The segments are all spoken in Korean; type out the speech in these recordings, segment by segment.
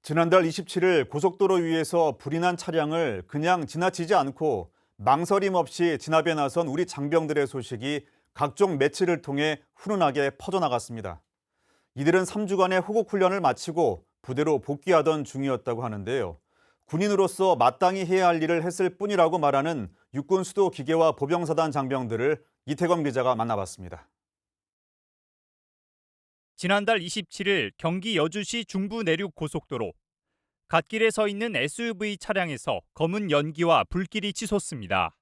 지난달 27일 고속도로 위에서 불이 난 차량을 그냥 지나치지 않고 망설임 없이 진압에 나선 우리 장병들의 소식이 각종 매체를 통해 훈훈하게 퍼져나갔습니다. 이들은 3주간의 호국 훈련을 마치고 부대로 복귀하던 중이었다고 하는데요. 군인으로서 마땅히 해야 할 일을 했을 뿐이라고 말하는 육군 수도 기계와 보병사단 장병들을 이태검 기자가 만나봤습니다. 지난달 27일 경기 여주시 중부 내륙 고속도로. 갓길에 서 있는 SUV 차량에서 검은 연기와 불길이 치솟습니다.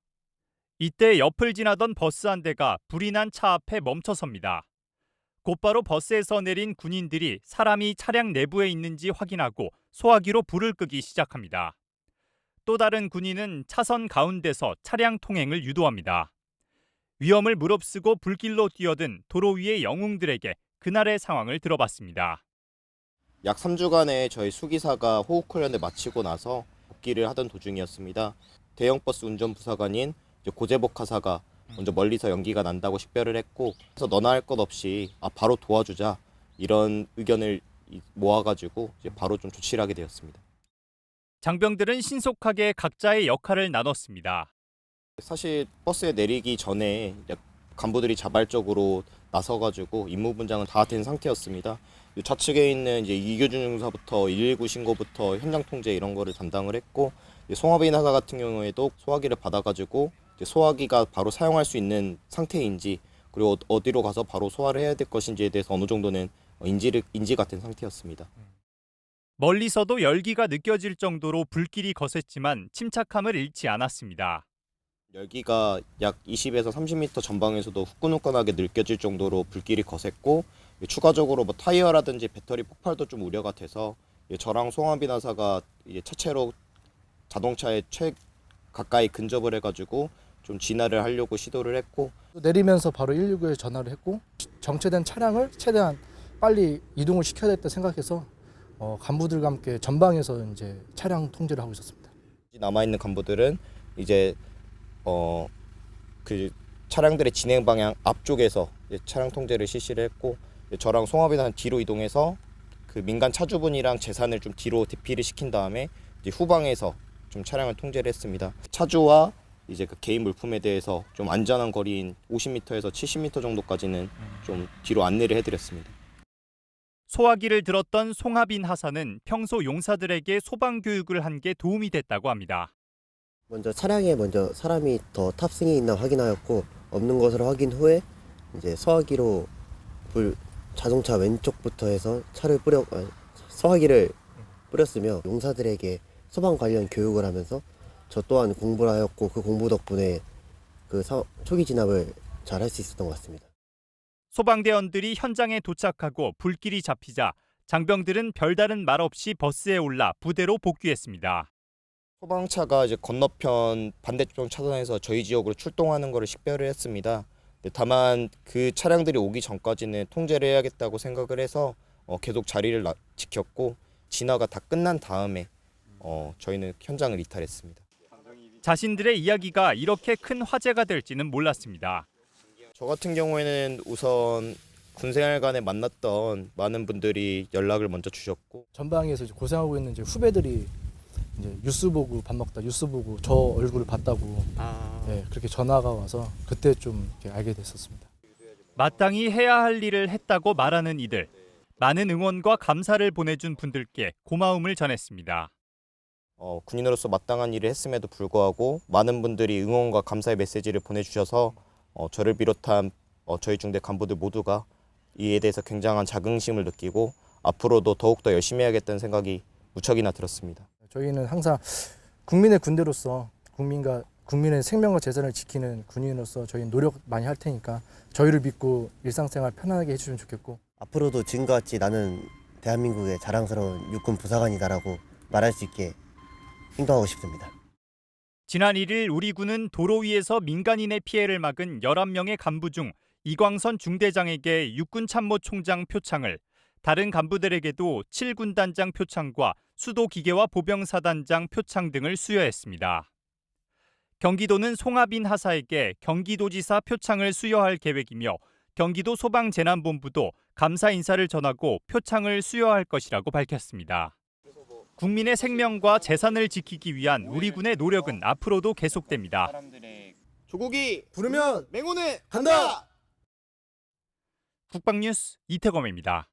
이때 옆을 지나던 버스 한 대가 불이 난 차 앞에 멈춰섭니다. 곧바로 버스에서 내린 군인들이 사람이 차량 내부에 있는지 확인하고 소화기로 불을 끄기 시작합니다. 또 다른 군인은 차선 가운데서 차량 통행을 유도합니다. 위험을 무릅쓰고 불길로 뛰어든 도로 위의 영웅들에게 그날의 상황을 들어봤습니다. 약 3주간의 저희 수기사가 호국훈련을 마치고 나서 복귀를 하던 도중이었습니다. 대형 버스 운전부사관인 고재복 하사가 먼저 멀리서 연기가 난다고 식별을 했고, 그래서 너나 할 것 없이 바로 도와주자 이런 의견을 모아가지고 이제 바로 좀 조치를 하게 되었습니다. 장병들은 신속하게 각자의 역할을 나눴습니다. 사실 버스에 내리기 전에 간부들이 자발적으로 나서가지고 임무 분장은 다 된 상태였습니다. 좌측에 있는 이제 이교준 중사부터 119 신고부터 현장 통제 이런 거를 담당을 했고, 송하빈 하사 같은 경우에도 소화기를 받아가지고 소화기가 바로 사용할 수 있는 상태인지, 그리고 어디로 가서 바로 소화를 해야 될 것인지에 대해서 어느 정도는 인지가 된 상태였습니다. 멀리서도 열기가 느껴질 정도로 불길이 거셌지만 침착함을 잃지 않았습니다. 열기가 약 20에서 30m 전방에서도 후끈후끈하게 느껴질 정도로 불길이 거셌고, 추가적으로 타이어라든지 배터리 폭발도 좀 우려가 돼서 저랑 송하빈 하사가 이제 차체로 자동차에 가까이 근접을 해가지고 좀 진화를 하려고 시도를 했고, 내리면서 바로 119에 전화를 했고, 정체된 차량을 최대한 빨리 이동을 시켜야 됐다 생각해서 간부들과 함께 전방에서 이제 차량 통제를 하고 있었습니다. 남아 있는 간부들은 이제 그 차량들의 진행 방향 앞쪽에서 차량 통제를 실시를 했고, 저랑 송하빈은 뒤로 이동해서 그 민간 차주분이랑 재산을 좀 뒤로 대피를 시킨 다음에 이제 후방에서 좀 차량을 통제를 했습니다. 차주와 이제 그 개인 물품에 대해서 좀 안전한 거리인 50m에서 70m 정도까지는 좀 뒤로 안내를 해드렸습니다. 소화기를 들었던 송하빈 하사는 평소 용사들에게 소방 교육을 한 게 도움이 됐다고 합니다. 먼저 차량에 사람이 더 탑승해 있나 확인하였고, 없는 것을 확인 후에 이제 소화기로 자동차 왼쪽부터 해서 소화기를 뿌렸으며, 용사들에게 소방 관련 교육을 하면서 저 또한 공부를 하였고, 그 공부 덕분에 그 초기 진압을 잘 할 수 있었던 것 같습니다. 소방대원들이 현장에 도착하고 불길이 잡히자 장병들은 별다른 말 없이 버스에 올라 부대로 복귀했습니다. 소방차가 이제 건너편 반대쪽 차선에서 저희 지역으로 출동하는 것을 식별을 했습니다. 다만 그 차량들이 오기 전까지는 통제를 해야겠다고 생각을 해서 계속 자리를 지켰고, 진화가 다 끝난 다음에 저희는 현장을 이탈했습니다. 자신들의 이야기가 이렇게 큰 화제가 될지는 몰랐습니다. 저 같은 경우에는 우선 군생활관에 만났던 많은 분들이 연락을 먼저 주셨고, 전방에서 이제 고생하고 있는 이제 후배들이 이제 뉴스 보고 밥 먹다 뉴스 보고 저 얼굴을 봤다고 그렇게 전화가 와서 그때 좀 이렇게 알게 됐었습니다. 마땅히 해야 할 일을 했다고 말하는 이들. 많은 응원과 감사를 보내준 분들께 고마움을 전했습니다. 군인으로서 마땅한 일을 했음에도 불구하고 많은 분들이 응원과 감사의 메시지를 보내주셔서 저를 비롯한 저희 중대 간부들 모두가 이에 대해서 굉장한 자긍심을 느끼고 앞으로도 더욱더 열심히 해야겠다는 생각이 무척이나 들었습니다. 저희는 항상 국민의 군대로서 국민의 생명과 재산을 지키는 군인으로서 저희는 노력 많이 할 테니까 저희를 믿고 일상생활 편안하게 해주시면 좋겠고, 앞으로도 지금과 같이 나는 대한민국의 자랑스러운 육군 부사관이다라고 말할 수 있게 행동하고 싶습니다. 지난 1일 우리 군은 도로 위에서 민간인의 피해를 막은 11명의 간부 중 이광선 중대장에게 육군참모총장 표창을, 다른 간부들에게도 7군단장 표창과 수도기계와 보병사단장 표창 등을 수여했습니다. 경기도는 송하빈 하사에게 경기도지사 표창을 수여할 계획이며, 경기도 소방재난본부도 감사 인사를 전하고 표창을 수여할 것이라고 밝혔습니다. 국민의 생명과 재산을 지키기 위한 우리 군의 노력은 앞으로도 계속됩니다. 조국이 부르면 맹호는 간다. 국방뉴스 이태검입니다.